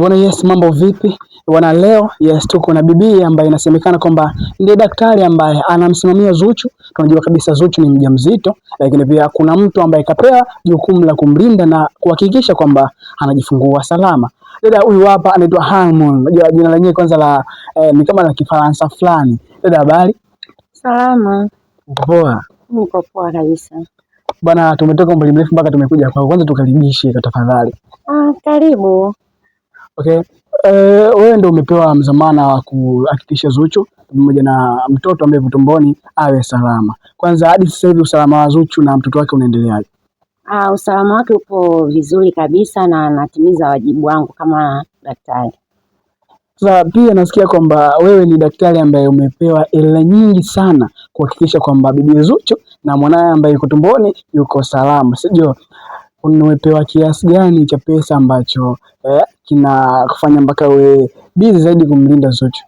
Bwana yes, mambo vipi? Bwana leo yes, tuko na bibi ambaye inasemekana kwamba ndiye daktari ambaye anamsimamia Zuchu. Tunajua kabisa Zuchu ni mjamzito, lakini pia kuna mtu ambaye kapewa jukumu la kumlinda na kuhakikisha kwamba anajifungua salama. Dada huyu hapa anaitwa Harmon. Unajua jina lenyewe kwanza la ni kama la Kifaransa fulani. Dada habari? Salama. Poa. Niko poa kabisa. Bwana tumetoka mbali mrefu mpaka tumekuja kwa kwanza tukaribishe tafadhali. Karibu. Okay. Wewe ndio umepewa mzamana wa kuhakikisha Zuchu pamoja na mtoto ambaye tumboni awe salama. Kwanza hadi sasa hivi usalama wa Zuchu na mtoto wake unaendeleaje? Usalama wake upo vizuri kabisa na natimiza wajibu wangu kama daktari. Sasa pia nasikia kwamba wewe ni daktari ambaye umepewa hela nyingi sana kuhakikisha kwamba bibi Zuchu na mwanae ambaye yuko tumboni yuko salama. Sijui umepewa kiasi gani cha pesa ambacho kinakufanya mpaka wewe busy zaidi kumlinda Zuchu?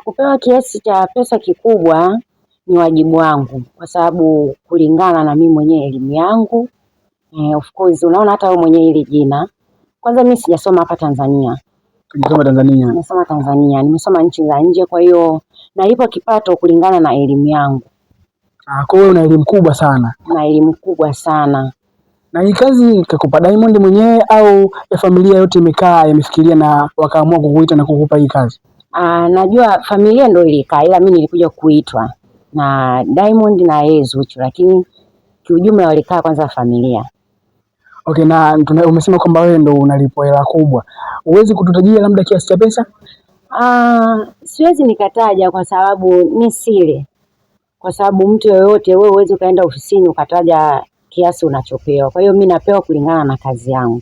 Kupewa kiasi cha pesa kikubwa ni wajibu wangu kwa sababu kulingana na mimi mwenyewe elimu yangu. Of course unaona hata wewe mwenyewe ile jina. Kwanza mimi sijasoma hapa Tanzania. Nimesoma Tanzania. Nimesoma Tanzania, nimesoma nchi za nje, kwa hiyo nalipa kipato kulingana na elimu yangu. Kwa hiyo una elimu kubwa sana. Na elimu kubwa sana. Na hii kazi kakupa Diamond mwenyewe au ya familia yote imekaa yamefikiria na wakaamua kukuita na kukupa hii kazi? Najua familia ndio ilikaa, ila mimi nilikuja kuitwa na Diamond na Zuchu, lakini kiujumla walikaa kwanza familia. Okay, na umesema kwamba wewe ndio unalipwa hela kubwa. Uwezi kututajia labda kiasi cha pesa? Siwezi nikataja kwa sababu ni siri. Kwa sababu mtu yoyote wewe uwezi ukaenda ofisini ukataja kiasi unachopewa. Kwa hiyo mimi napewa kulingana na kazi yangu.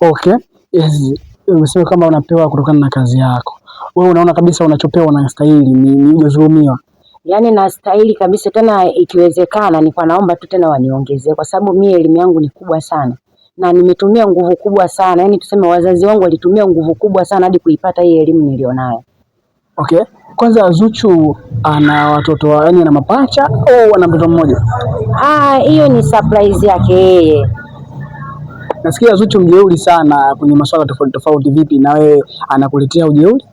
Okay. Yes. Umesema kama unapewa kutokana na kazi yako. Wewe unaona kabisa unachopewa unastahili, ni hujadhulumiwa? Yaani nastahili kabisa, tena ikiwezekana nilikuwa naomba tu tena waniongezee kwa sababu mimi elimu yangu ni kubwa sana. Na nimetumia nguvu kubwa sana. Yaani tuseme wazazi wangu walitumia nguvu kubwa sana hadi kuipata hii elimu nilionayo. Okay. Kwanza Zuchu ana watoto yaani ana mapacha au ana mtoto mmoja? Hiyo ni surprise yake yeye. Nasikia Zuchu mjeuri sana kwenye masuala tofauti tofauti. Vipi na wewe anakuletea ujeuri?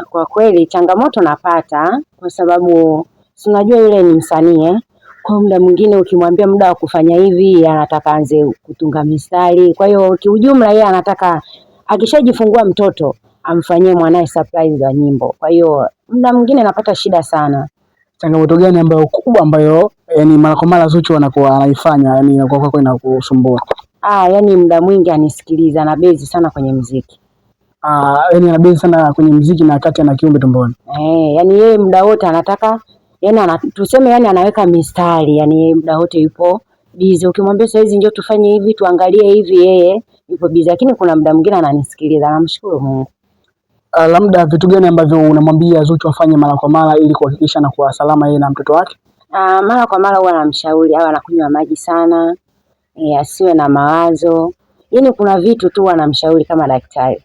Kwa kweli changamoto napata kwa sababu si unajua yule ni msanii. Kwa muda mwingine ukimwambia muda wa kufanya hivi anataka anze kutunga mistari. Kwa hiyo kiujumla yeye anataka akishajifungua mtoto amfanyie mwanae surprise za nyimbo. Kwa hiyo muda mwingine napata shida sana. Changamoto gani ambayo kubwa ambayo yani mara kwa mara Zuchu anakuwa anaifanya yani inakuwa kwako inakusumbua? Yani muda mwingi anisikiliza na bezi sana kwenye muziki. Yani anabezi sana kwenye muziki na wakati ana kiumbe tumboni. Yani yeye muda wote anataka yani tuseme yani anaweka mistari, yani yeye muda wote yupo busy. Ukimwambia sasa hizi njoo tufanye hivi tuangalie hivi, yeye yupo busy, lakini kuna muda mwingine ananisikiliza, namshukuru Mungu. Labda vitu gani ambavyo unamwambia Zuchu afanye mara kwa mara ili kuhakikisha anakuwa salama yeye na mtoto wake? Mara kwa mara huwa namshauri awe anakunywa maji sana, asiwe na mawazo. Yaani kuna vitu tu anamshauri kama daktari.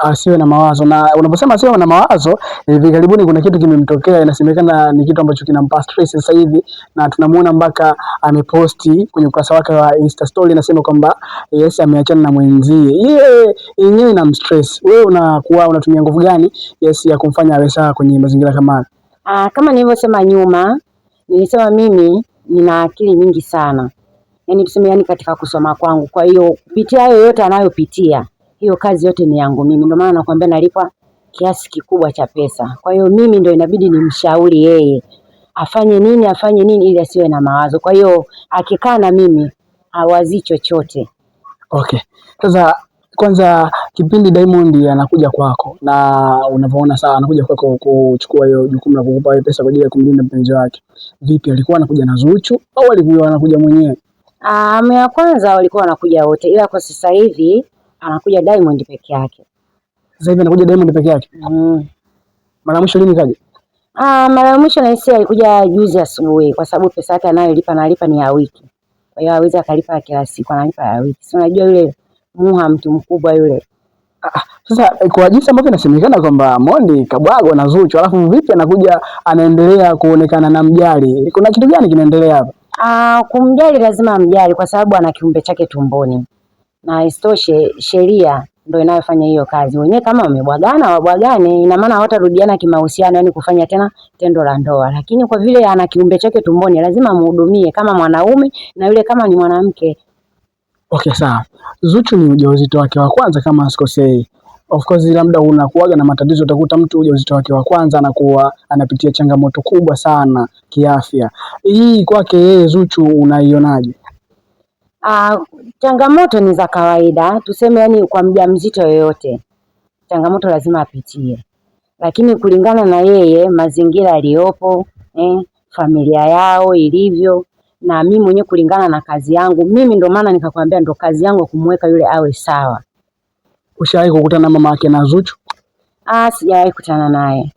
Asiwe na mawazo. Na unaposema asiwe na mawazo, hivi karibuni kuna kitu kimemtokea, inasemekana ni kitu ambacho kinampa stress sasa hivi, na tunamuona mpaka ameposti kwenye ukurasa wake wa Insta story inasema kwamba yes ameachana na mwenzie. Yeye yenyewe inamstress. Wewe unatumia nguvu gani yes ya kumfanya awe sawa kwenye mazingira kama haya? Kama nilivyosema nyuma, nilisema mimi nina akili nyingi sana. Yaani tuseme yani katika kusoma kwangu. Kwa hiyo kupitia hayo yote anayopitia, hiyo kazi yote ni yangu mimi. Ndio maana nakwambia nalipwa kiasi kikubwa cha pesa. Kwa hiyo mimi ndio inabidi nimshauri yeye afanye nini ili asiwe na mawazo. Kwa hiyo akikaa na mimi hawazi chochote. Okay. Sasa kwanza kipindi Diamond anakuja kwako na unavyoona sawa anakuja kwako kuchukua hiyo jukumu la kukupa pesa kwa ajili ya kumlinda mpenzi wake. Vipi, alikuwa anakuja na Zuchu au alikuwa anakuja mwenyewe? Ya kwanza walikuwa wanakuja wote, ila kwa sasa hivi anakuja Diamond peke yake. Sasa hivi anakuja Diamond peke yake? Mara mwisho lini kaja? Mara mwisho naisi alikuja juzi asubuhi kwa sababu pesa yake analipa ni ya wiki. Kwa hiyo hawezi akalipa kila siku, analipa ya wiki. Si unajua yule Muha mtu mkubwa yule. Sasa kwa jinsi ambavyo inasemekana kwamba Mondi kabwagwa na Zuchu, alafu vipi anakuja anaendelea kuonekana na mjali? Kuna kitu gani kinaendelea hapa? Kumjali lazima amjali kwa sababu ana kiumbe chake tumboni. na isitoshe sheria ndio inayofanya hiyo kazi. Wenyewe kama wamebwagana wabwagane, ina maana hawatarudiana kimahusiano, yani kufanya tena tendo la ndoa. Lakini kwa vile ana kiumbe chake tumboni, lazima mhudumie kama mwanaume na yule kama ni mwanamke. Okay, sawa. Zuchu ni ujauzito wake wa kwanza kama sikosei. Of course labda unakuaga na matatizo, utakuta mtu ujauzito wake wa kwanza anakuwa anapitia changamoto kubwa sana kiafya. Hii kwake yeye Zuchu unaionaje? Changamoto ni za kawaida, tuseme yani kwa mjamzito yoyote. Changamoto lazima apitie. Lakini kulingana na yeye mazingira aliyopo, familia yao ilivyo, na mimi mwenyewe kulingana na kazi yangu, mimi ndo maana nikakwambia ndo kazi yangu kumweka yule awe sawa. Ushawahi kukutana na mama yake na Zuchu? Sijawahi kukutana naye.